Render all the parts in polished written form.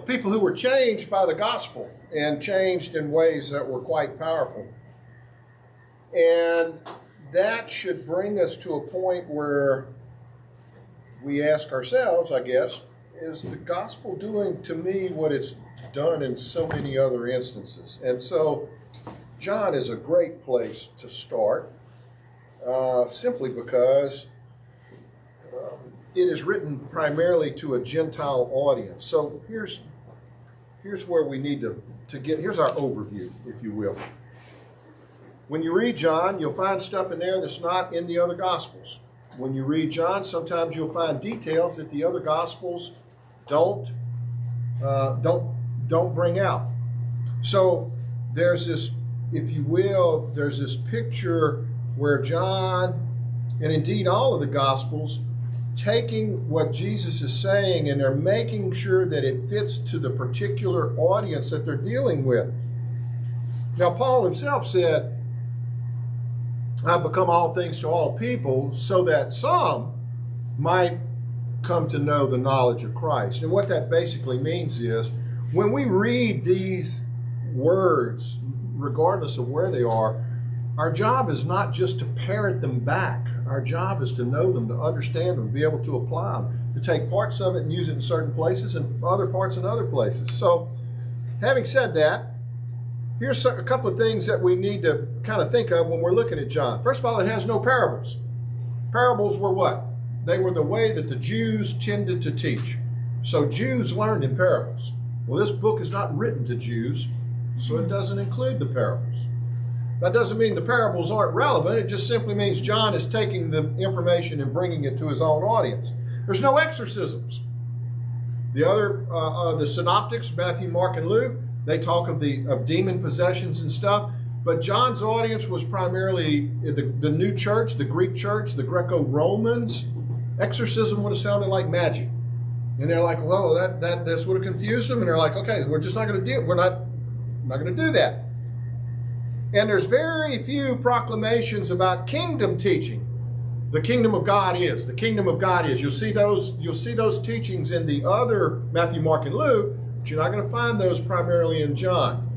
people who were changed by the gospel and changed in ways that were quite powerful. And that should bring us to a point where we ask ourselves, I guess, is the gospel doing to me what it's done in so many other instances? And so John is a great place to start, simply because it is written primarily to a Gentile audience. So here's where we need to get, here's our overview, if you will. When you read John, you'll find stuff in there that's not in the other Gospels. When you read John, sometimes you'll find details that the other Gospels don't bring out. So there's this, if you will, there's this picture where John, and indeed all of the Gospels, taking what Jesus is saying and they're making sure that it fits to the particular audience that they're dealing with. Now, Paul himself said, I've become all things to all people so that some might come to know the knowledge of Christ. And what that basically means is when we read these words, regardless of where they are, our job is not just to parrot them back. Our job is to know them, to understand them, to be able to apply them, to take parts of it and use it in certain places and other parts in other places. So, having said that, here's a couple of things that we need to kind of think of when we're looking at John. First of all, it has no parables. Parables were what? They were the way that the Jews tended to teach. So Jews learned in parables. Well, this book is not written to Jews, so it doesn't include the parables. That doesn't mean the parables aren't relevant. It just simply means John is taking the information and bringing it to his own audience. There's no exorcisms. The other, the synoptics, Matthew, Mark, and Luke, they talk of demon possessions and stuff. But John's audience was primarily the new church, the Greek church, the Greco-Romans. Exorcism would have sounded like magic. And they're like, well, that's would have confused them. And they're like, okay, we're just not going to do it. We're not going to do that. And there's very few proclamations about kingdom teaching. The kingdom of God is. The kingdom of God is. You'll see those teachings in the other Matthew, Mark, and Luke, but you're not going to find those primarily in John.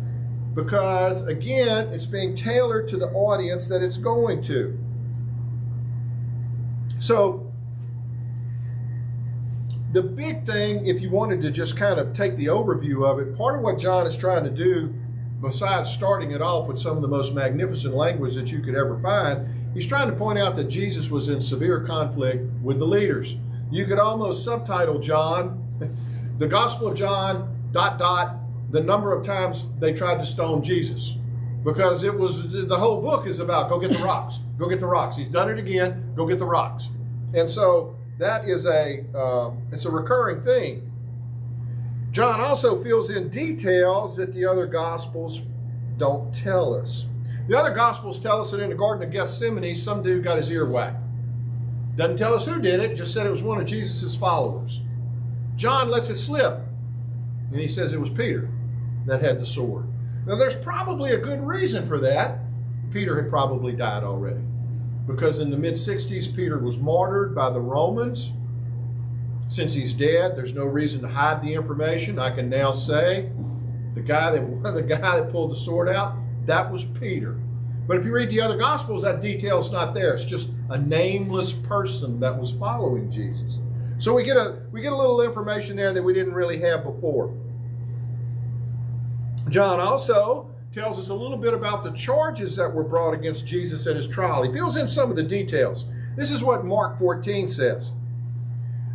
Because, again, it's being tailored to the audience that it's going to. So, the big thing, if you wanted to just kind of take the overview of it, part of what John is trying to do, besides starting it off with some of the most magnificent language that you could ever find, he's trying to point out that Jesus was in severe conflict with the leaders. You could almost subtitle John, the Gospel of John, ... the number of times they tried to stone Jesus. Because it was, the whole book is about, go get the rocks. Go get the rocks. He's done it again. Go get the rocks. And so that is it's a recurring theme. John also fills in details that the other Gospels don't tell us. The other Gospels tell us that in the Garden of Gethsemane, some dude got his ear whacked. Doesn't tell us who did it, just said it was one of Jesus' followers. John lets it slip, and he says it was Peter that had the sword. Now, there's probably a good reason for that. Peter had probably died already, because in the mid-60s, Peter was martyred by the Romans. Since he's dead, there's no reason to hide the information. I can now say the guy that pulled the sword out, that was Peter. But if you read the other Gospels, that detail's not there. It's just a nameless person that was following Jesus. So we get a little information there that we didn't really have before. John also tells us a little bit about the charges that were brought against Jesus at his trial. He fills in some of the details. This is what Mark 14 says.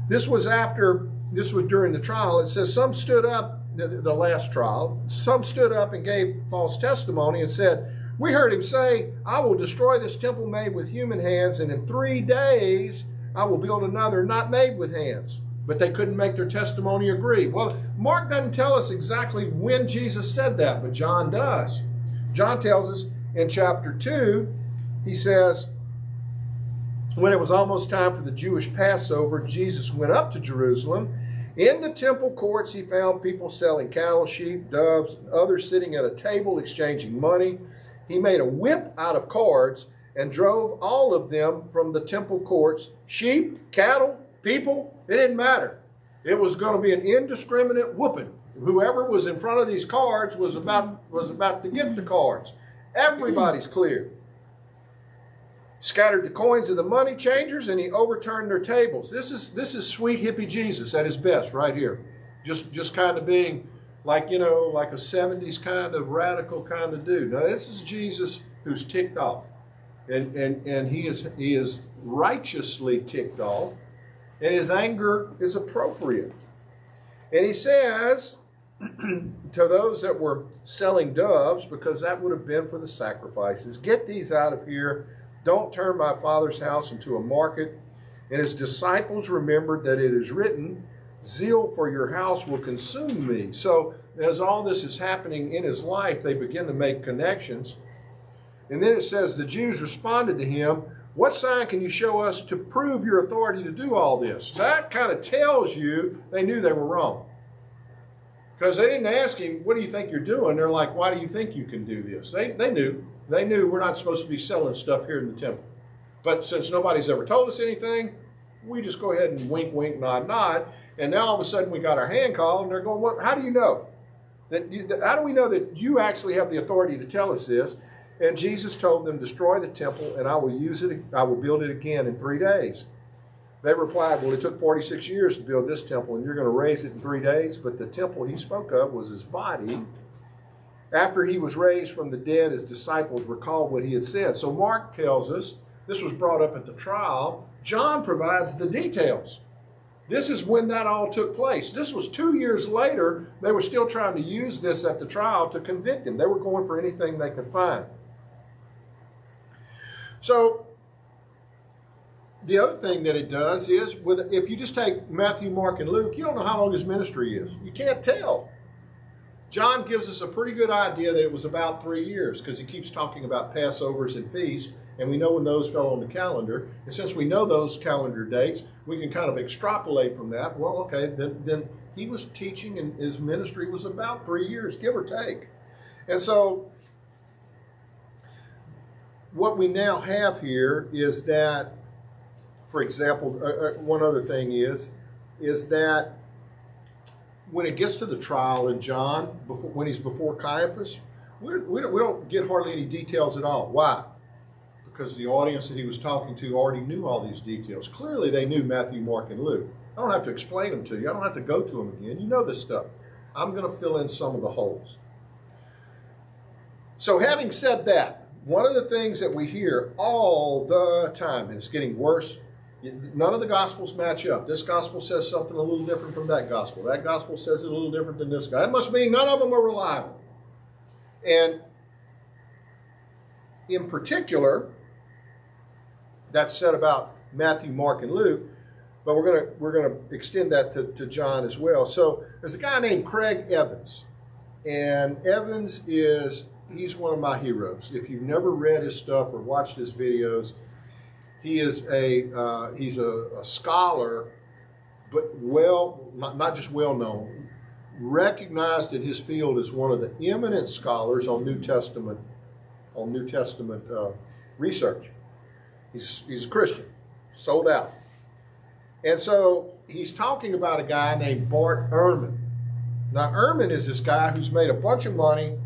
This was during the trial. It says, some stood up, the last trial, some stood up and gave false testimony and said, we heard him say, I will destroy this temple made with human hands, and in 3 days I will build another not made with hands. But they couldn't make their testimony agree. Well, Mark doesn't tell us exactly when Jesus said that, but John does. John tells us in chapter 2, he says, when it was almost time for the Jewish Passover, Jesus went up to Jerusalem. In the temple courts, he found people selling cattle, sheep, doves, and others sitting at a table exchanging money. He made a whip out of cords and drove all of them from the temple courts. Sheep, cattle, people, it didn't matter. It was going to be an indiscriminate whooping. Whoever was in front of these cards was about to get the cards. Everybody's cleared. Scattered the coins of the money changers, and he overturned their tables. This is sweet hippie Jesus at his best right here. Just kind of being like, like a 70s kind of radical kind of dude. Now this is Jesus who's ticked off. And he is righteously ticked off, and his anger is appropriate. And he says to those that were selling doves, because that would have been for the sacrifices, get these out of here. Don't turn my Father's house into a market. And his disciples remembered that it is written, zeal for your house will consume me. So as all this is happening in his life, they begin to make connections. And then it says the Jews responded to him, what sign can you show us to prove your authority to do all this? So that kind of tells you they knew they were wrong. Because they didn't ask him, what do you think you're doing? They're like, why do you think you can do this? They knew. They knew we're not supposed to be selling stuff here in the temple. But since nobody's ever told us anything, we just go ahead and wink, wink, nod, nod. And now all of a sudden we got our hand called, and they're going, what? How do you know? How do we know that you actually have the authority to tell us this? And Jesus told them, destroy the temple, and I will use it. I will build it again in 3 days. They replied, well, it took 46 years to build this temple, and you're going to raise it in 3 days. But the temple he spoke of was his body. After he was raised from the dead, his disciples recalled what he had said. So Mark tells us, this was brought up at the trial. John provides the details. This is when that all took place. This was 2 years later. They were still trying to use this at the trial to convict him. They were going for anything they could find. So the other thing that it does is, if you just take Matthew, Mark, and Luke, you don't know how long his ministry is. You can't tell. John gives us a pretty good idea that it was about 3 years, because he keeps talking about Passovers and feasts, and we know when those fell on the calendar. And since we know those calendar dates, we can kind of extrapolate from that. Well, okay, then he was teaching, and his ministry was about 3 years, give or take. And so what we now have here is that, for example, one other thing is that when it gets to the trial in John, when he's before Caiaphas, we don't get hardly any details at all. Why? Because the audience that he was talking to already knew all these details. Clearly they knew Matthew, Mark, and Luke. I don't have to explain them to you. I don't have to go to them again. You know this stuff. I'm going to fill in some of the holes. So having said that, one of the things that we hear all the time, and it's getting worse, none of the Gospels match up. This Gospel says something a little different from that Gospel. That Gospel says it a little different than this guy. That must mean none of them are reliable. And in particular, that's said about Matthew, Mark, and Luke, but we're gonna extend that to John as well. So there's a guy named Craig Evans, and Evans he's one of my heroes. If you've never read his stuff or watched his videos, he's a scholar, but not just well known, recognized in his field as one of the eminent scholars on New Testament research. He's a Christian, sold out. And so he's talking about a guy named Bart Ehrman. Now Ehrman is this guy who's made a bunch of money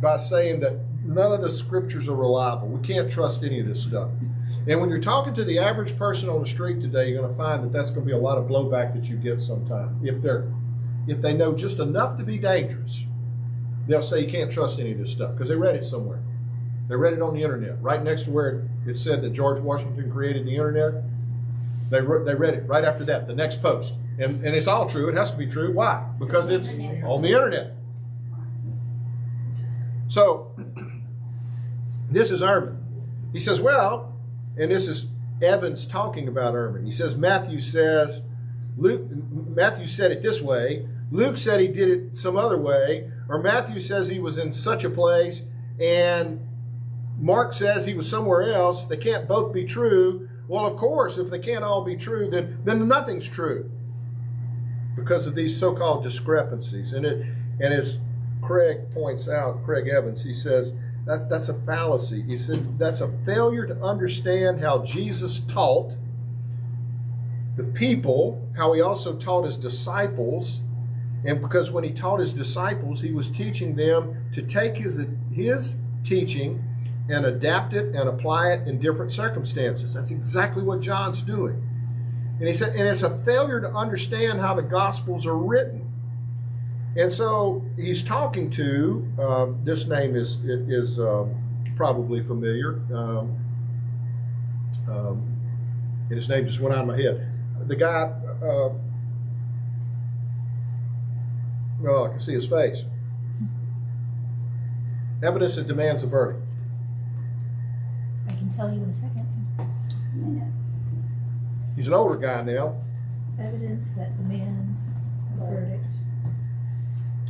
by saying that none of the scriptures are reliable. We can't trust any of this stuff. And when you're talking to the average person on the street today, you're going to find that that's going to be a lot of blowback that you get sometime. If they know just enough to be dangerous, they'll say you can't trust any of this stuff because they read it somewhere. They read it on the internet, right next to where it said that George Washington created the internet. They read it right after that, the next post. And it's all true. It has to be true. Why? Because it's on the internet. So this is Ehrman. He says, well, and this is Evans talking about Ehrman. He says, Matthew said it this way. Luke said he did it some other way. Or Matthew says he was in such a place, and Mark says he was somewhere else. They can't both be true. Well, of course, if they can't all be true, then nothing's true because of these so-called discrepancies. And as Craig points out, Craig Evans, he says, that's a fallacy. He said that's a failure to understand how Jesus taught the people, how he also taught his disciples. And because when he taught his disciples, he was teaching them to take his teaching and adapt it and apply it in different circumstances. That's exactly what John's doing. And he said, and it's a failure to understand how the Gospels are written. And so he's talking to, this name is probably familiar, and his name just went out of my head. The guy, I can see his face. Evidence that demands a verdict. I can tell you in a second. He's an older guy now. Evidence that demands a verdict.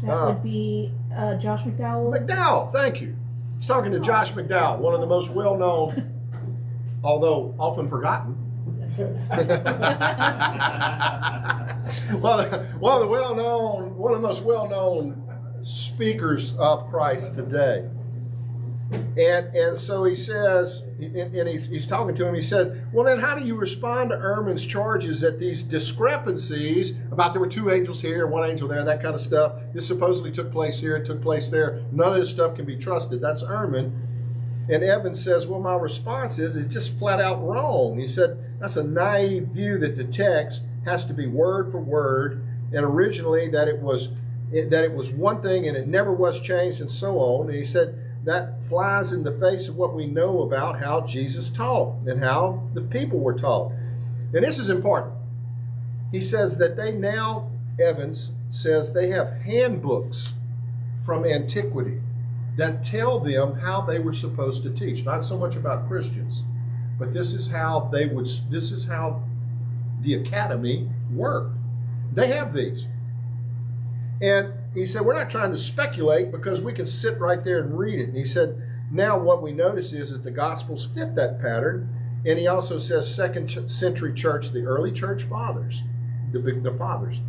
That would be Josh McDowell. McDowell, thank you. He's talking to Josh McDowell, one of the most well-known, although often forgotten. One of the most well-known speakers of Christ today. And so he says, and he's talking to him, he said, well, then how do you respond to Ehrman's charges that these discrepancies about there were two angels here, one angel there, that kind of stuff, this supposedly took place here, it took place there, none of this stuff can be trusted. That's Ehrman. And Evans says, well, my response is, it's just flat out wrong. He said, that's a naive view that the text has to be word for word, and originally that it was one thing and it never was changed and so on. And he said, that flies in the face of what we know about how Jesus taught and how the people were taught. And this is important. He says that they now, Evans says, they have handbooks from antiquity that tell them how they were supposed to teach. Not so much about Christians, but this is how the academy worked. They have these. And he said, we're not trying to speculate because we can sit right there and read it. And he said, now what we notice is that the Gospels fit that pattern. And he also says second century church, the early church fathers, the fathers,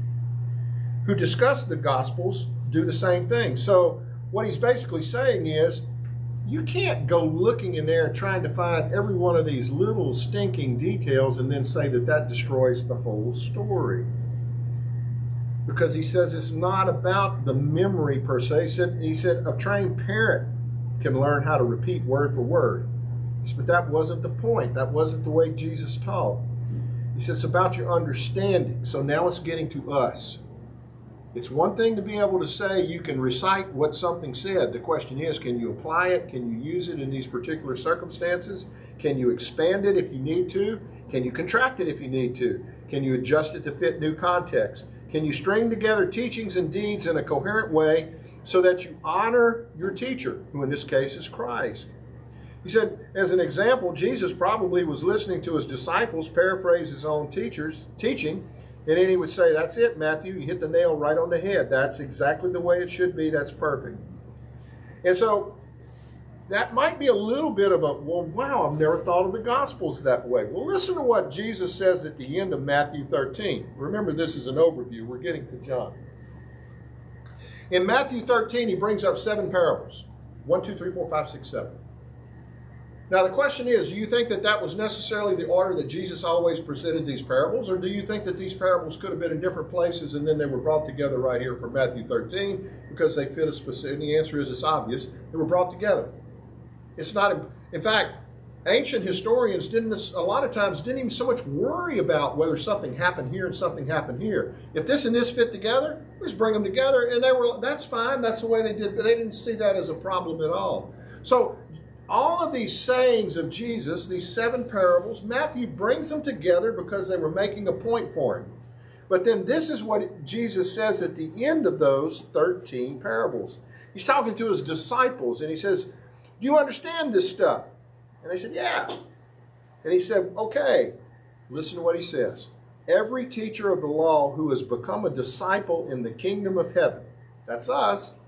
who discussed the Gospels do the same thing. So what he's basically saying is, you can't go looking in there and trying to find every one of these little stinking details and then say that that destroys the whole story. Because he says it's not about the memory per se. He said a trained parent can learn how to repeat word for word. He said, but that wasn't the point. That wasn't the way Jesus taught. He said it's about your understanding. So now it's getting to us. It's one thing to be able to say you can recite what something said. The question is, can you apply it? Can you use it in these particular circumstances? Can you expand it if you need to? Can you contract it if you need to? Can you adjust it to fit new context? Can you string together teachings and deeds in a coherent way so that you honor your teacher, who in this case is Christ? He said, as an example, Jesus probably was listening to his disciples paraphrase his own teaching, and then he would say, that's it, Matthew, you hit the nail right on the head. That's exactly the way it should be. That's perfect. And so that might be a little bit of a, well, wow, I've never thought of the Gospels that way. Well, listen to what Jesus says at the end of Matthew 13. Remember, this is an overview. We're getting to John. In Matthew 13, he brings up 7 parables. 1, 2, 3, 4, 5, 6, 7. Now, the question is, do you think that that was necessarily the order that Jesus always presented these parables? Or do you think that these parables could have been in different places and then they were brought together right here for Matthew 13 because they fit a specific? And the answer is, it's obvious. They were brought together. It's not, in fact, ancient historians a lot of times didn't even so much worry about whether something happened here and something happened here. If this and this fit together, let's bring them together. And that's fine. That's the way they did. But they didn't see that as a problem at all. So all of these sayings of Jesus, these 7 parables, Matthew brings them together because they were making a point for him. But then this is what Jesus says at the end of those 13 parables. He's talking to his disciples and he says, do you understand this stuff? And they said, yeah. And he said, okay, listen to what he says. Every teacher of the law who has become a disciple in the kingdom of heaven, that's us,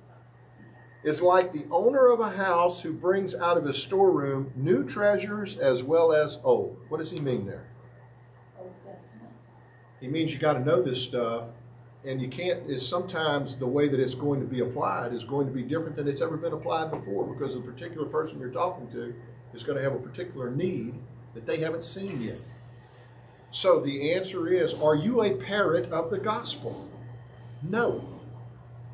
is like the owner of a house who brings out of his storeroom new treasures as well as old. What does he mean there? Old Testament. He means you got to know this stuff. And you can't, is sometimes the way that it's going to be applied is going to be different than it's ever been applied before because the particular person you're talking to is going to have a particular need that they haven't seen yet. So the answer is, are you a parrot of the gospel? No.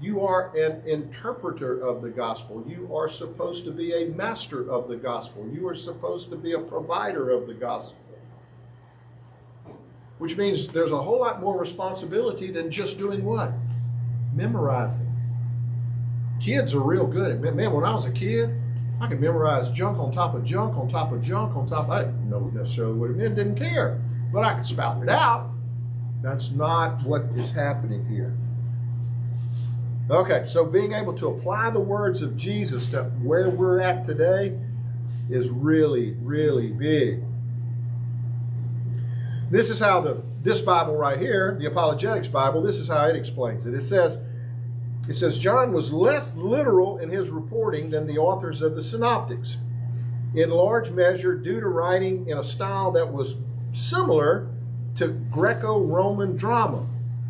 You are an interpreter of the gospel. You are supposed to be a master of the gospel. You are supposed to be a provider of the gospel. Which means there's a whole lot more responsibility than just doing what? Memorizing. Kids are real good at it. Man, when I was a kid, I could memorize junk on top of junk on top of junk on top. I didn't know necessarily what it meant, didn't care. But I could spout it out. That's not what is happening here. Okay, so being able to apply the words of Jesus to where we're at today is really, really big. This is how this Bible right here, the Apologetics Bible, this is how it explains it. It says, John was less literal in his reporting than the authors of the Synoptics, in large measure due to writing in a style that was similar to Greco-Roman drama.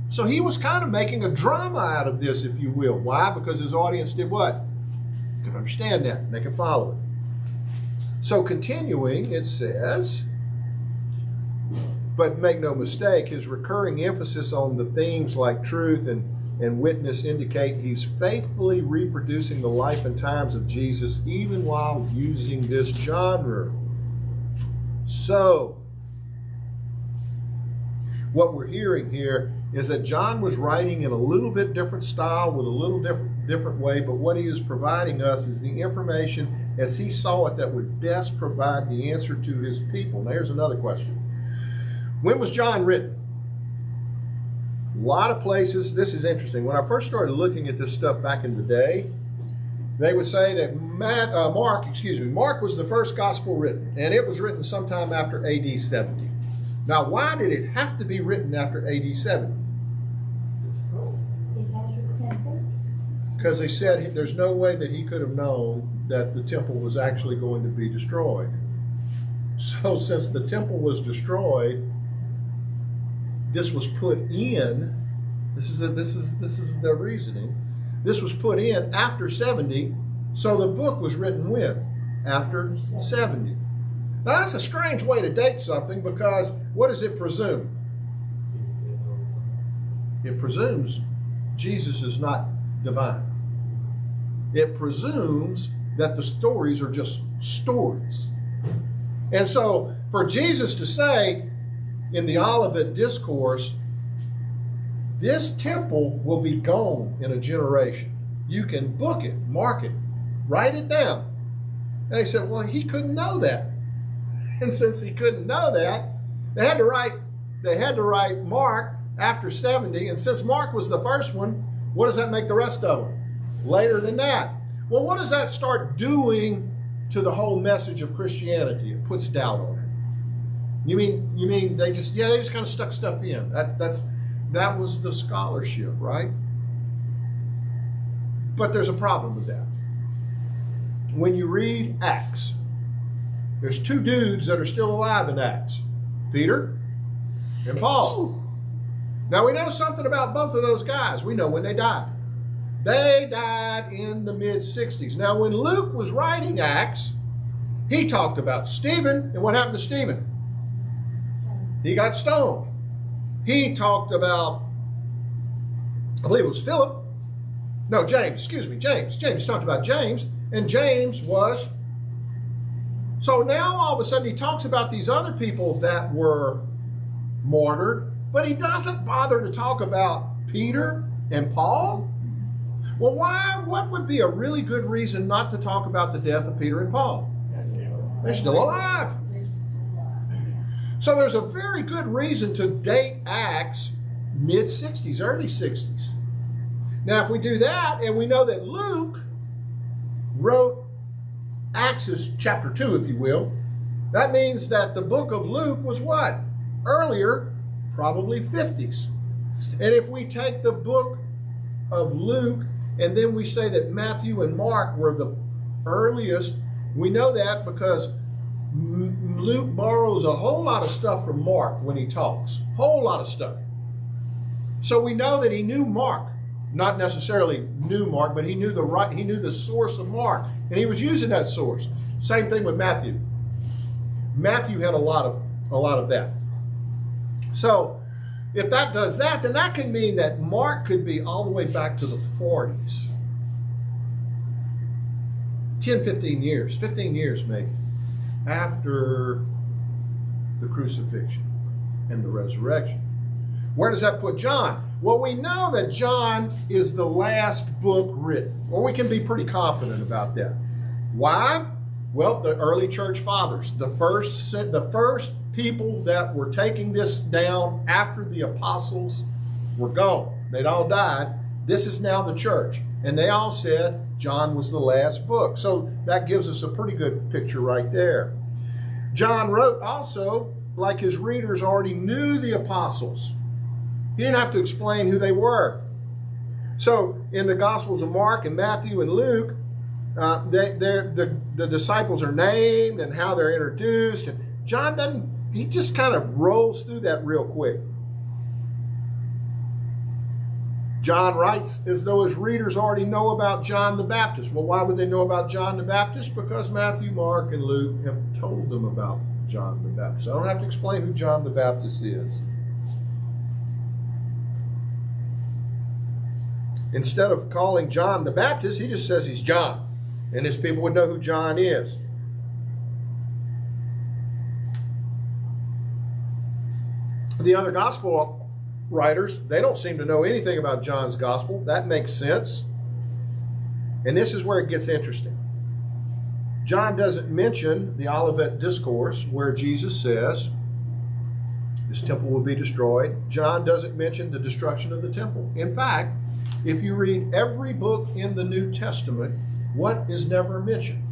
So he was kind of making a drama out of this, if you will. Why? Because his audience did what? Could understand that, and they could follow it. So continuing, it says, but make no mistake, his recurring emphasis on the themes like truth and witness indicate he's faithfully reproducing the life and times of Jesus, even while using this genre. So, what we're hearing here is that John was writing in a little bit different style with a little different way, but what he is providing us is the information as he saw it that would best provide the answer to his people. Now here's another question. When was John written? A lot of places, this is interesting. When I first started looking at this stuff back in the day, they would say that Mark was the first gospel written, and it was written sometime after AD 70. Now, why did it have to be written after AD 70? Because they said there's no way that he could have known that the temple was actually going to be destroyed. So since the temple was destroyed, this was put in, this is the reasoning, this was put in after 70, so the book was written when? After 70. Now that's a strange way to date something, because what does it presume? It presumes Jesus is not divine. It presumes that the stories are just stories. And so for Jesus to say in the Olivet Discourse, this temple will be gone in a generation. You can book it, mark it, write it down. And they said, well, he couldn't know that. And since he couldn't know that, they had to write Mark after 70. And since Mark was the first one, what does that make the rest of them? Later than that. Well, what does that start doing to the whole message of Christianity? It puts doubt on it. You mean they just kind of stuck stuff in. That was the scholarship, right? But there's a problem with that. When you read Acts, there's two dudes that are still alive in Acts, Peter and Paul. Now we know something about both of those guys. We know when they died. They died in the mid-60s. Now when Luke was writing Acts, he talked about Stephen, and what happened to Stephen? He got stoned. He talked about, I believe it was Philip. No, James, excuse me, James. James talked about James, and James was. So now all of a sudden he talks about these other people that were martyred, but he doesn't bother to talk about Peter and Paul. Well, why? What would be a really good reason not to talk about the death of Peter and Paul? They're still alive. So there's a very good reason to date Acts mid-60s, early 60s. Now, if we do that, and we know that Luke wrote Acts is chapter 2, if you will, that means that the book of Luke was what? Earlier, probably 50s. And if we take the book of Luke and then we say that Matthew and Mark were the earliest, we know that because Luke borrows a whole lot of stuff from Mark when he talks. Whole lot of stuff. So we know that he knew Mark. Not necessarily knew Mark, but he knew the source of Mark, and he was using that source. Same thing with Matthew. Matthew had a lot of that. So if that does that, then that can mean that Mark could be all the way back to the 40s. 10, 15 years, 15 years maybe, after the crucifixion and the resurrection. Where does that put John? Well, we know that John is the last book written, or we can be pretty confident about that. Why? Well, the early church fathers, the first people that were taking this down after the apostles were gone. They'd all died. This is now the church. And they all said John was the last book. So that gives us a pretty good picture right there. John wrote also, like his readers already knew the apostles. He didn't have to explain who they were. So in the Gospels of Mark and Matthew and Luke, the disciples are named and how they're introduced. And John doesn't, he just kind of rolls through that real quick. John writes as though his readers already know about John the Baptist. Well, why would they know about John the Baptist? Because Matthew, Mark, and Luke have told them about John the Baptist. I don't have to explain who John the Baptist is. Instead of calling John the Baptist, he just says he's John. And his people would know who John is. The other gospel writers, they don't seem to know anything about John's gospel. That makes sense. And this is where it gets interesting. John doesn't mention the Olivet Discourse where Jesus says this temple will be destroyed. John doesn't mention the destruction of the temple. In fact, if you read every book in the New Testament, what is never mentioned?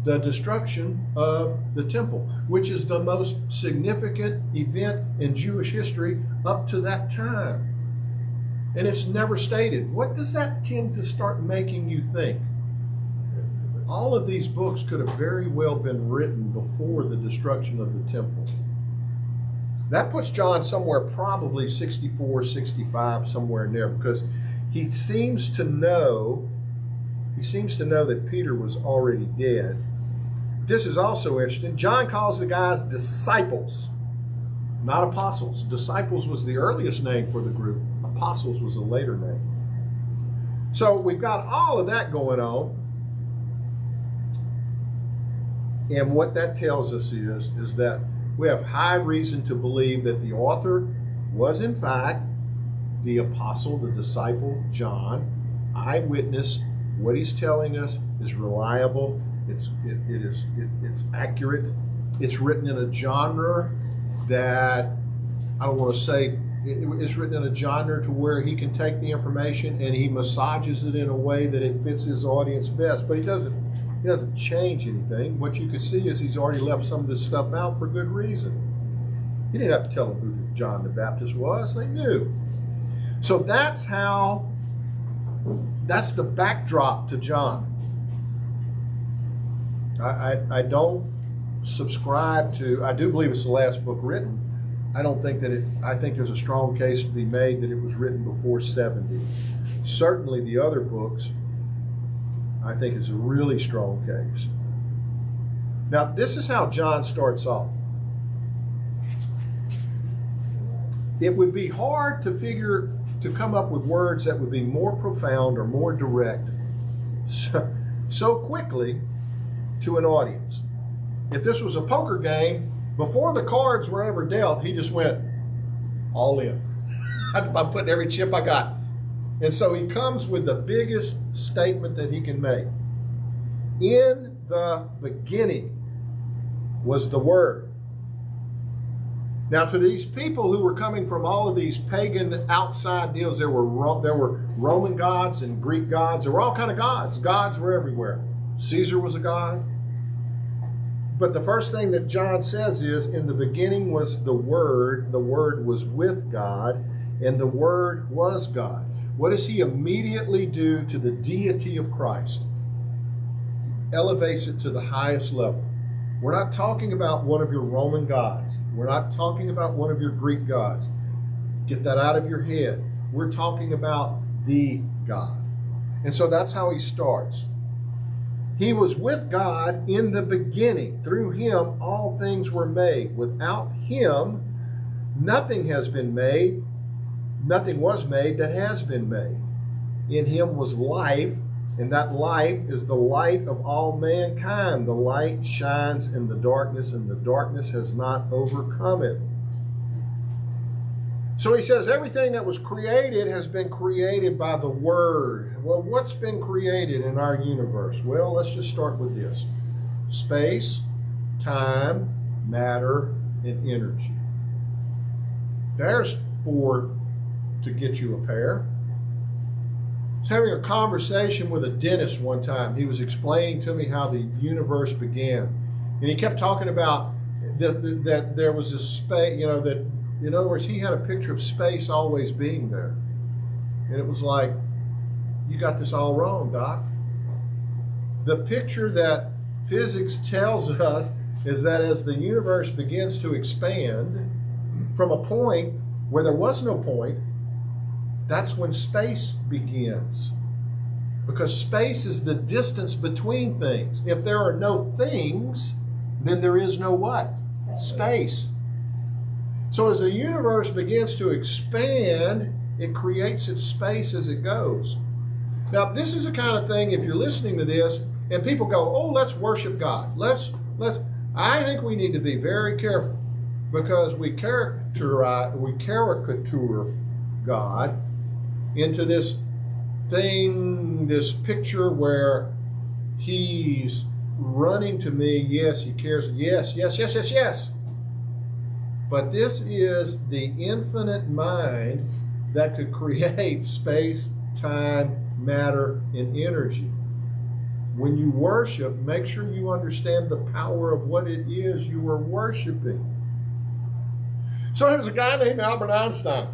The destruction of the temple, which is the most significant event in Jewish history up to that time. And it's never stated. What does that tend to start making you think? All of these books could have very well been written before the destruction of the temple. That puts John somewhere probably 64, 65, somewhere in there, because he seems to know that Peter was already dead. This is also interesting. John calls the guys disciples, not apostles. Disciples was the earliest name for the group. Apostles was a later name. So we've got all of that going on. And what that tells us is that we have high reason to believe that the author was in fact the apostle, the disciple, John, eyewitness. What he's telling us is reliable. It's accurate. It's written in a genre that I don't want to say it's written in a genre to where he can take the information and he massages it in a way that it fits his audience best. But he doesn't change anything. What you could see is he's already left some of this stuff out for good reason. He didn't have to tell them who John the Baptist was. They knew. So that's the backdrop to John. I don't subscribe to, I do believe it's the last book written. I think there's a strong case to be made that it was written before 70. Certainly the other books, I think, is a really strong case. Now, this is how John starts off. It would be hard to come up with words that would be more profound or more direct so quickly to an audience. If this was a poker game, before the cards were ever dealt, he just went all in. I'm putting every chip I got. And so he comes with the biggest statement that he can make. In the beginning was the Word. Now, for these people who were coming from all of these pagan outside deals, there were Roman gods and Greek gods. There were all kind of gods. Gods were everywhere. Caesar was a god. But the first thing that John says is, in the beginning was the Word was with God, and the Word was God. What does he immediately do to the deity of Christ? Elevates it to the highest level. We're not talking about one of your Roman gods. We're not talking about one of your Greek gods. Get that out of your head. We're talking about the God. And so that's how he starts. He was with God in the beginning. Through him, all things were made. Without him, nothing has been made. Nothing was made that has been made. In him was life, and that life is the light of all mankind. The light shines in the darkness, and the darkness has not overcome it. So he says everything that was created has been created by the Word. Well, what's been created in our universe? Well, let's just start with this. Space, time, matter, and energy. There's 4 to get you a pair. I was having a conversation with a dentist one time. He was explaining to me how the universe began. And he kept talking about that there was this space, that, in other words, he had a picture of space always being there. And it was like, you got this all wrong, Doc. The picture that physics tells us is that as the universe begins to expand from a point where there was no point, that's when space begins. Because space is the distance between things. If there are no things, then there is no what? Space. So as the universe begins to expand, it creates its space as it goes. Now, this is the kind of thing, if you're listening to this, and people go, oh, let's worship God. I think we need to be very careful, because we caricature God into this thing, this picture where he's running to me. Yes, he cares. Yes, yes, yes, yes, yes. But this is the infinite mind that could create space, time, matter, and energy. When you worship, make sure you understand the power of what it is you are worshiping. So there's a guy named Albert Einstein.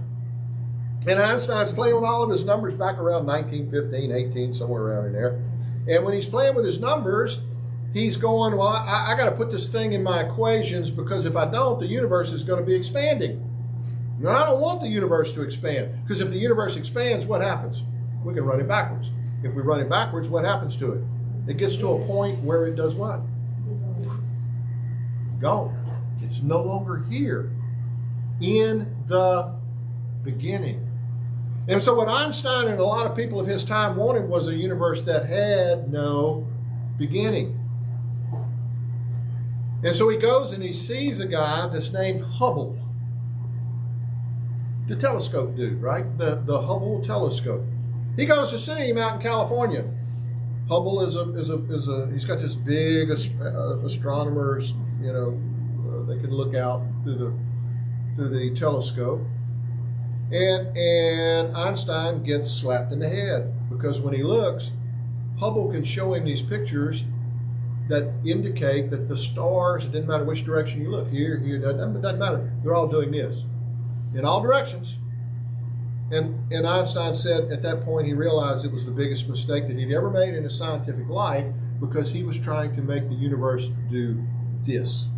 And Einstein's playing with all of his numbers back around 1915, 18, somewhere around in there. And when he's playing with his numbers, he's going, well, I got to put this thing in my equations, because if I don't, the universe is going to be expanding. Now, I don't want the universe to expand, because if the universe expands, what happens? We can run it backwards. If we run it backwards, what happens to it? It gets to a point where it does what? Gone. It's no longer here. In the beginning. And so what Einstein and a lot of people of his time wanted was a universe that had no beginning. And so he goes and he sees a guy that's named Hubble. The telescope dude, right? The Hubble telescope. He goes to see him out in California. Hubble he's got this big astronomers, they can look out through the telescope. And Einstein gets slapped in the head, because when he looks, Hubble can show him these pictures that indicate that the stars, it doesn't matter which direction you look, here, it doesn't matter. They're all doing this in all directions. And Einstein said at that point he realized it was the biggest mistake that he'd ever made in his scientific life, because he was trying to make the universe do this.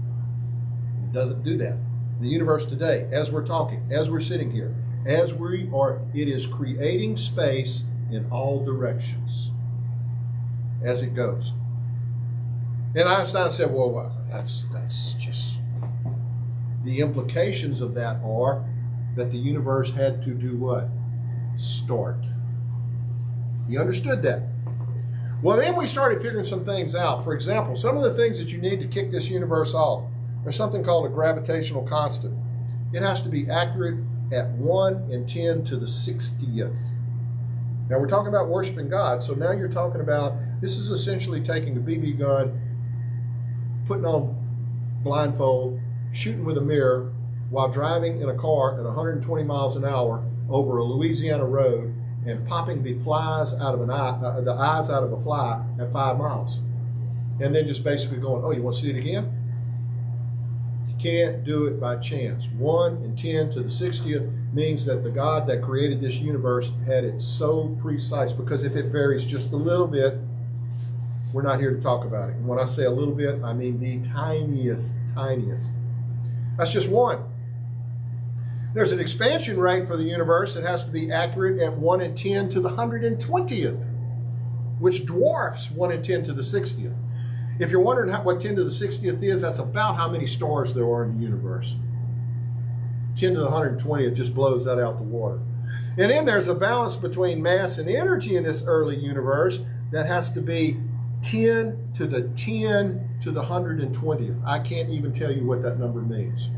It doesn't do that. The universe today, as we're talking, as we're sitting here, it is creating space in all directions as it goes. And Einstein said, well, that's just, the implications of that are that the universe had to do what? Start. He understood that. Well, then we started figuring some things out. For example, some of the things that you need to kick this universe off, there's something called a gravitational constant. It has to be accurate at 1 in 10 to the 60th. Now we're talking about worshiping God, so now you're talking about, this is essentially taking a BB gun, putting on blindfold, shooting with a mirror while driving in a car at 120 miles an hour over a Louisiana road and popping the flies out of the eyes out of a fly at 5 miles. And then just basically going, oh, you want to see it again? You can't do it by chance. 1 in 10 to the 60th means that the God that created this universe had it so precise, because if it varies just a little bit, we're not here to talk about it. And when I say a little bit, I mean the tiniest. That's just one. There's an expansion rate for the universe that has to be accurate at 1 in 10 to the 120th. which dwarfs 1 in 10 to the 60th. If you're wondering what 10 to the 60th is, that's about how many stars there are in the universe. 10 to the 120th just blows that out the water. And then there's a balance between mass and energy in this early universe that has to be 10 to the 10 to the 120th. I can't even tell you what that number means.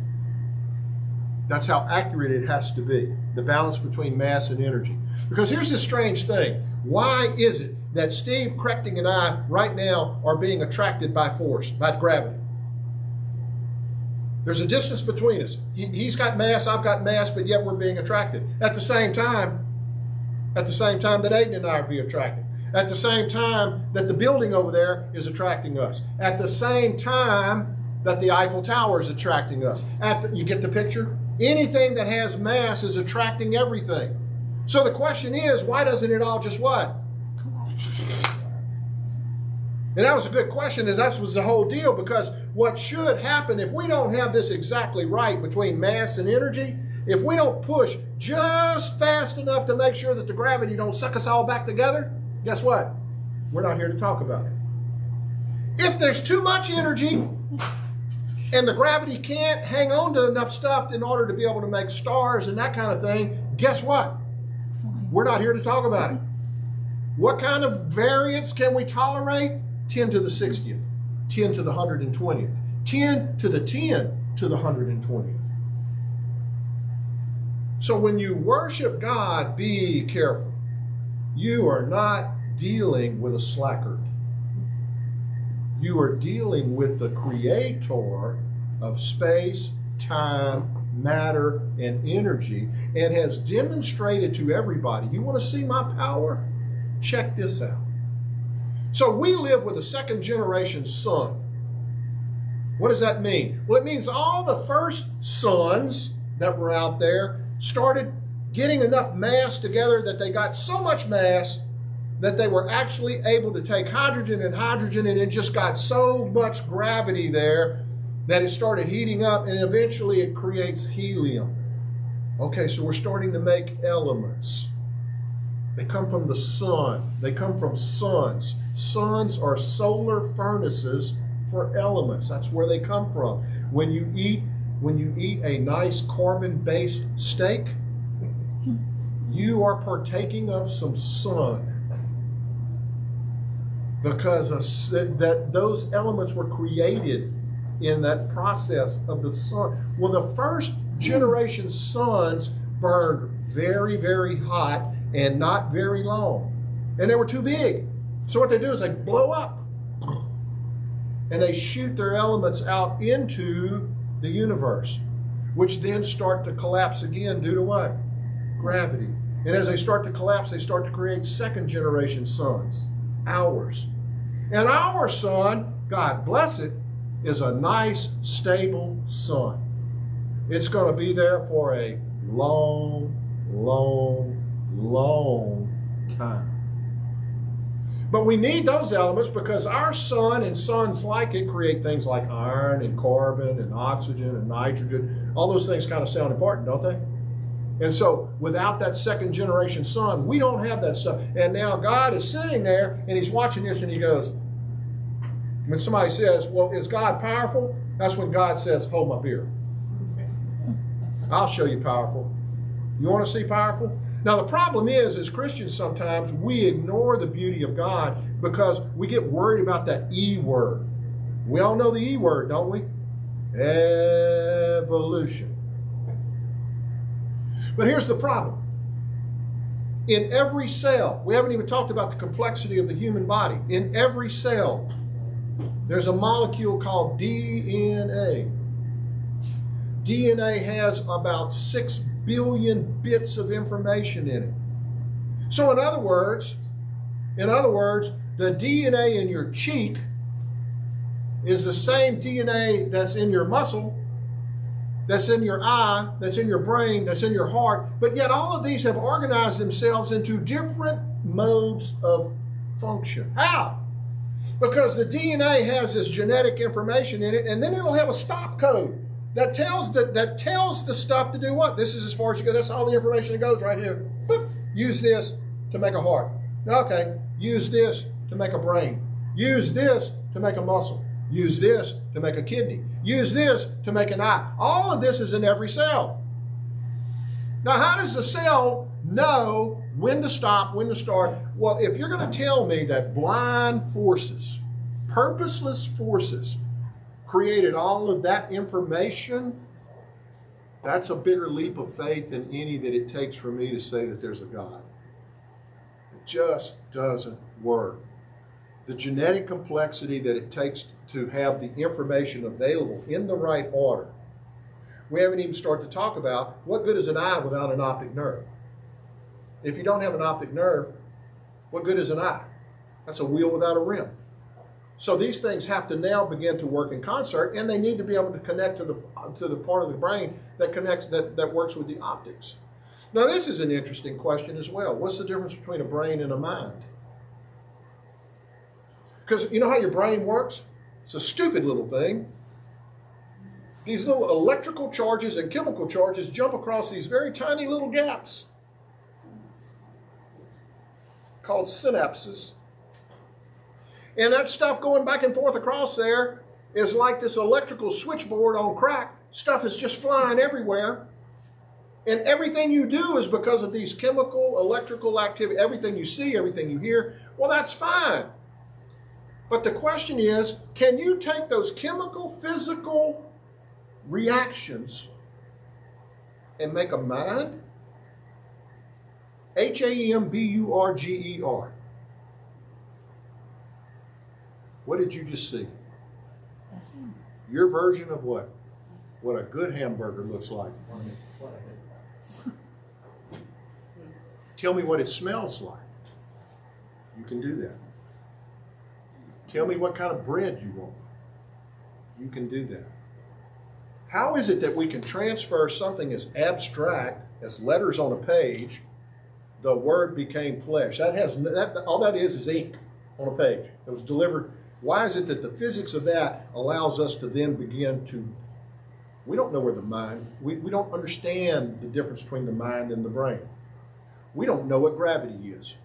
That's how accurate it has to be, the balance between mass and energy. Because here's the strange thing. Why is it that Steve Krechting and I right now are being attracted by force, by gravity? There's a distance between us. He's got mass, I've got mass, but yet we're being attracted. At the same time that Aiden and I are being attracted. At the same time that the building over there is attracting us. At the same time that the Eiffel Tower is attracting us. You get the picture? Anything that has mass is attracting everything. So the question is, why doesn't it all just what? And that was a good question, as that was the whole deal, because what should happen if we don't have this exactly right between mass and energy, if we don't push just fast enough to make sure that the gravity don't suck us all back together, guess what? We're not here to talk about it. If there's too much energy and the gravity can't hang on to enough stuff in order to be able to make stars and that kind of thing, guess what? We're not here to talk about it. What kind of variance can we tolerate? 10 to the 60th, 10 to the 120th, 10 to the 10 to the 120th. So when you worship God, be careful. You are not dealing with a slacker. You are dealing with the creator of space, time, matter, and energy, and has demonstrated to everybody, you want to see my power? Check this out. So we live with a second generation sun. What does that mean? Well, it means all the first suns that were out there started getting enough mass together that they got so much mass that they were actually able to take hydrogen, and it just got so much gravity there that it started heating up, and eventually it creates helium. Okay, so we're starting to make elements. They come from the sun. They come from suns. Suns are solar furnaces for elements. That's where they come from. When you eat a nice carbon-based steak, you are partaking of some sun, because those elements were created in that process of the sun. Well, the first generation suns burned very, very hot and not very long. And they were too big. So what they do is they blow up and they shoot their elements out into the universe, which then start to collapse again due to what? Gravity. And as they start to collapse, they start to create second generation suns, ours. And our sun, God bless it, is a nice, stable sun. It's going to be there for a long, long, long time. But we need those elements because our sun and suns like it create things like iron and carbon and oxygen and nitrogen. All those things kind of sound important, don't they? And so without that second generation sun, we don't have that stuff. And now God is sitting there and he's watching this and he goes, when somebody says, well, is God powerful? That's when God says, hold my beer. I'll show you powerful. You want to see powerful? Now, the problem is, as Christians, sometimes we ignore the beauty of God because we get worried about that E word. We all know the E word, don't we? Evolution. But here's the problem. In every cell, we haven't even talked about the complexity of the human body. In every cell, there's a molecule called DNA. DNA has about 6 billion bits of information in it. So in other words, the DNA in your cheek is the same DNA that's in your muscle, that's in your eye, that's in your brain, that's in your heart, but yet all of these have organized themselves into different modes of function. How? Because the DNA has this genetic information in it, and then it'll have a stop code that tells the stuff to do what? This is as far as you go. That's all the information that goes right here. Boop. Use this to make a heart. Okay, use this to make a brain. Use this to make a muscle. Use this to make a kidney. Use this to make an eye. All of this is in every cell. Now, how does the cell know when to stop, when to start? Well, if you're going to tell me that blind forces, purposeless forces, created all of that information, that's a bigger leap of faith than any that it takes for me to say that there's a God. It just doesn't work. The genetic complexity that it takes to have the information available in the right order. We haven't even started to talk about what good is an eye without an optic nerve. If you don't have an optic nerve, what good is an eye? That's a wheel without a rim. So these things have to now begin to work in concert, and they need to be able to connect to the part of the brain that connects that works with the optics. Now, this is an interesting question as well. What's the difference between a brain and a mind? Because you know how your brain works? It's a stupid little thing. These little electrical charges and chemical charges jump across these very tiny little gaps called synapses. And that stuff going back and forth across there is like this electrical switchboard on crack. Stuff is just flying everywhere. And everything you do is because of these chemical, electrical activity. Everything you see, everything you hear, well, that's fine. But the question is, can you take those chemical, physical reactions and make a mind? Hamburger. What did you just see? Your version of what? What a good hamburger looks like. Tell me what it smells like. You can do that. Tell me what kind of bread you want. You can do that. How is it that we can transfer something as abstract as letters on a page? The Word became flesh. All that is ink on a page. It was delivered. Why is it that the physics of that allows us to then begin to, we don't know where the mind, we don't understand the difference between the mind and the brain. We don't know what gravity is.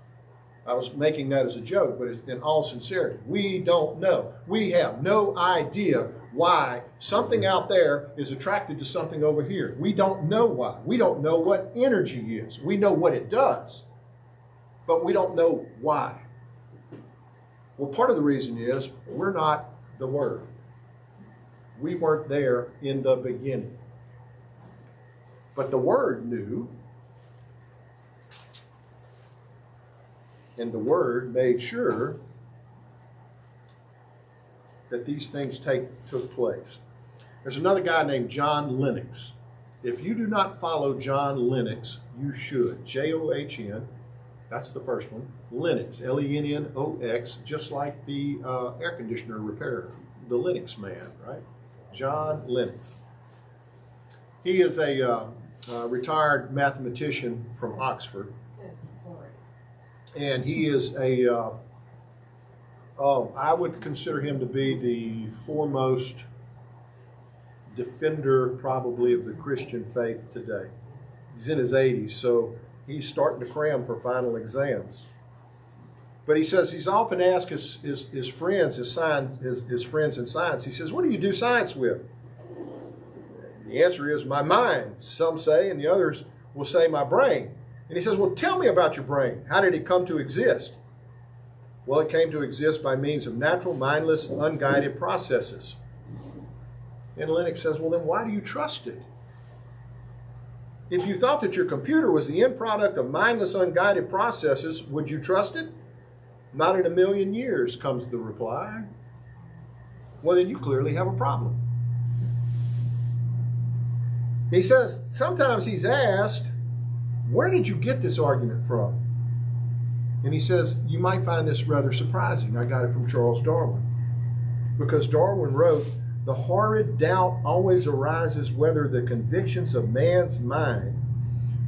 I was making that as a joke, but it's in all sincerity. We don't know. We have no idea why something out there is attracted to something over here. We don't know why. We don't know what energy is. We know what it does, but we don't know why. Well, part of the reason is we're not the Word. We weren't there in the beginning. But the Word knew, and the Word made sure that these things took place. There's another guy named John Lennox. If you do not follow John Lennox, you should. John, that's the first one. Lennox, Lennox, just like the air conditioner repairer, the Lennox man, right? John Lennox. He is a retired mathematician from Oxford. And he is I would consider him to be the foremost defender probably of the Christian faith today. He's in his 80s, so he's starting to cram for final exams. But he says he's often asked his friends in science, he says, what do you do science with? The answer is my mind, some say, and the others will say my brain. And he says, well, tell me about your brain. How did it come to exist? Well, it came to exist by means of natural, mindless, unguided processes. And Lennox says, well, then why do you trust it? If you thought that your computer was the end product of mindless, unguided processes, would you trust it? Not in a million years, comes the reply. Well, then you clearly have a problem. He says, sometimes he's asked, where did you get this argument from? And he says, you might find this rather surprising. I got it from Charles Darwin. Because Darwin wrote, the horrid doubt always arises whether the convictions of man's mind,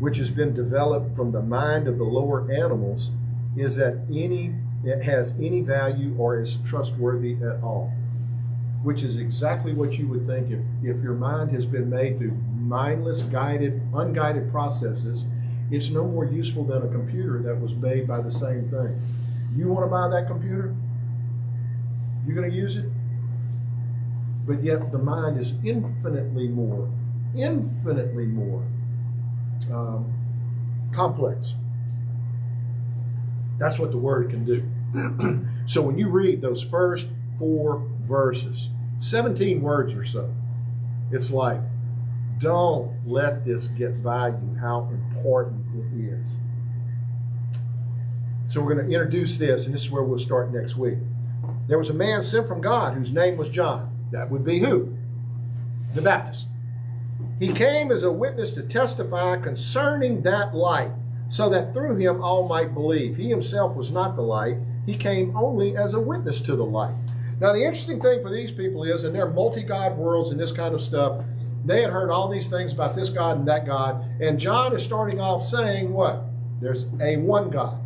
which has been developed from the mind of the lower animals, it has any value or is trustworthy at all. Which is exactly what you would think if your mind has been made through mindless, unguided processes. It's no more useful than a computer that was made by the same thing. You want to buy that computer? You're going to use it? But yet the mind is infinitely more complex. That's what the Word can do. So when you read those first 4 verses, 17 words or so, it's like, don't let this get by you, how important it is. So we're going to introduce this, and this is where we'll start next week. There was a man sent from God whose name was John. That would be who? The Baptist. He came as a witness to testify concerning that light, so that through him all might believe. He himself was not the light. He came only as a witness to the light. Now, the interesting thing for these people is, in their multi-God worlds and this kind of stuff, they had heard all these things about this God and that God, and John is starting off saying what? There's a one God.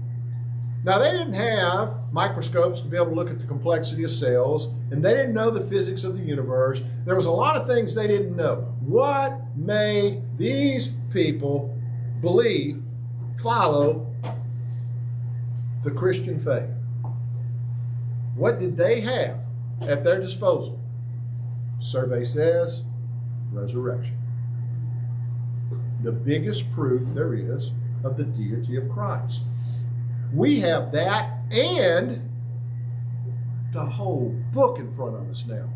Now, they didn't have microscopes to be able to look at the complexity of cells, and they didn't know the physics of the universe. There was a lot of things they didn't know. What made these people believe, follow the Christian faith? What did they have at their disposal? Survey says, resurrection. The biggest proof there is of the deity of Christ. We have that and the whole book in front of us now.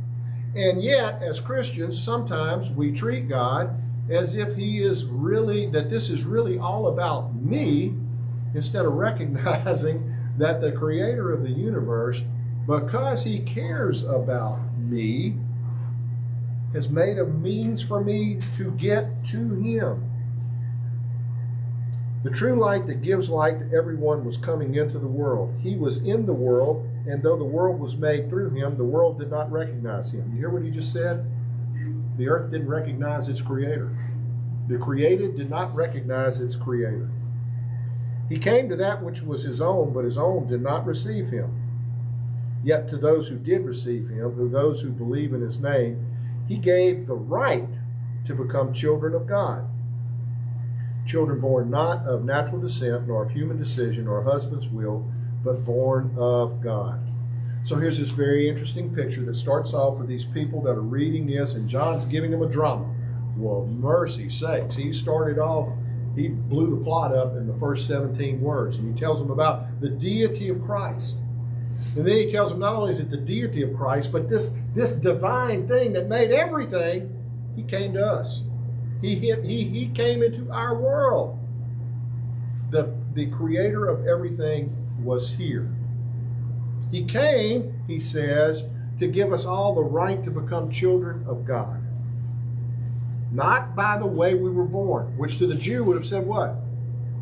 And yet, as Christians, sometimes we treat God as if he is really, that this is really all about me, instead of recognizing that the creator of the universe, because he cares about me, has made a means for me to get to him. The true light that gives light to everyone was coming into the world. He was in the world, and though the world was made through him, the world did not recognize him. You hear what he just said? The earth didn't recognize its creator. The created did not recognize its creator. He came to that which was his own, but his own did not receive him. Yet to those who did receive him, those who believe in his name, he gave the right to become children of God. Children born not of natural descent, nor of human decision, or husband's will, but born of God. So here's this very interesting picture that starts off with these people that are reading this, and John's giving them a drama. Well, mercy sakes, he started off, he blew the plot up in the first 17 words, and he tells them about the deity of Christ. And then he tells them not only is it the deity of Christ, but this divine thing that made everything, he came to us. He came into our world. The creator of everything was here. He came, he says, to give us all the right to become children of God. Not by the way we were born, which to the Jew would have said what?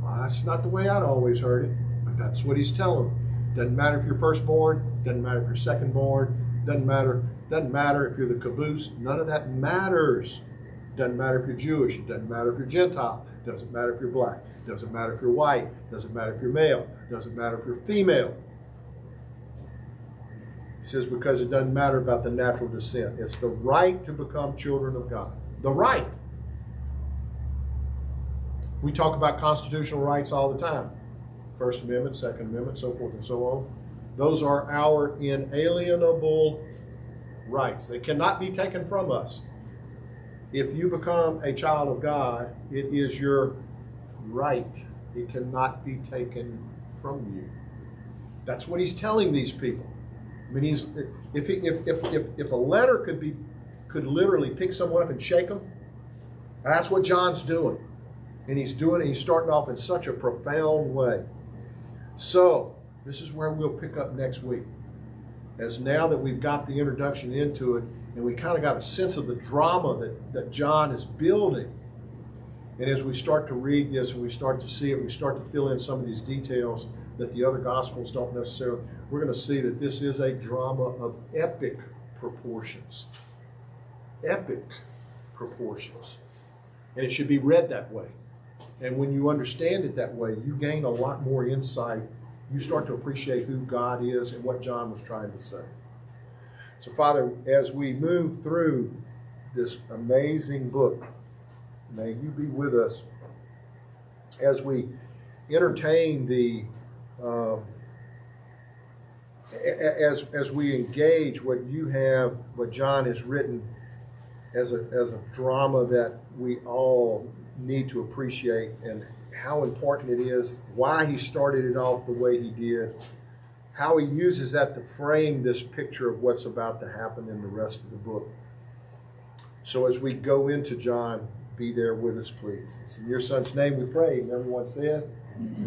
Well, that's not the way I'd always heard it. But that's what he's telling them. Doesn't matter if you're firstborn, doesn't matter if you're secondborn, doesn't matter if you're the caboose, none of that matters. Doesn't matter if you're Jewish, it doesn't matter if you're Gentile, doesn't matter if you're black, doesn't matter if you're white, doesn't matter if you're male, doesn't matter if you're female. He says because it doesn't matter about the natural descent. It's the right to become children of God. The right. We talk about constitutional rights all the time. First Amendment, Second Amendment, so forth and so on. Those are our inalienable rights. They cannot be taken from us. If you become a child of God, it is your right. It cannot be taken from you. That's what he's telling these people. I mean, if a letter could literally pick someone up and shake them, that's what John's doing. And he's starting off in such a profound way. So, this is where we'll pick up next week. As now that we've got the introduction into it, and we kind of got a sense of the drama that John is building. And as we start to read this and we start to see it, we start to fill in some of these details that the other Gospels don't necessarily, we're going to see that this is a drama of epic proportions. Epic proportions. And it should be read that way. And when you understand it that way, you gain a lot more insight. You start to appreciate who God is and what John was trying to say. So, Father, as we move through this amazing book, may you be with us as we entertain as we engage what John has written as a drama that we all need to appreciate, and how important it is, why he started it off the way he did, how he uses that to frame this picture of what's about to happen in the rest of the book. So as we go into John, be there with us, please. It's in your son's name we pray, and everyone said.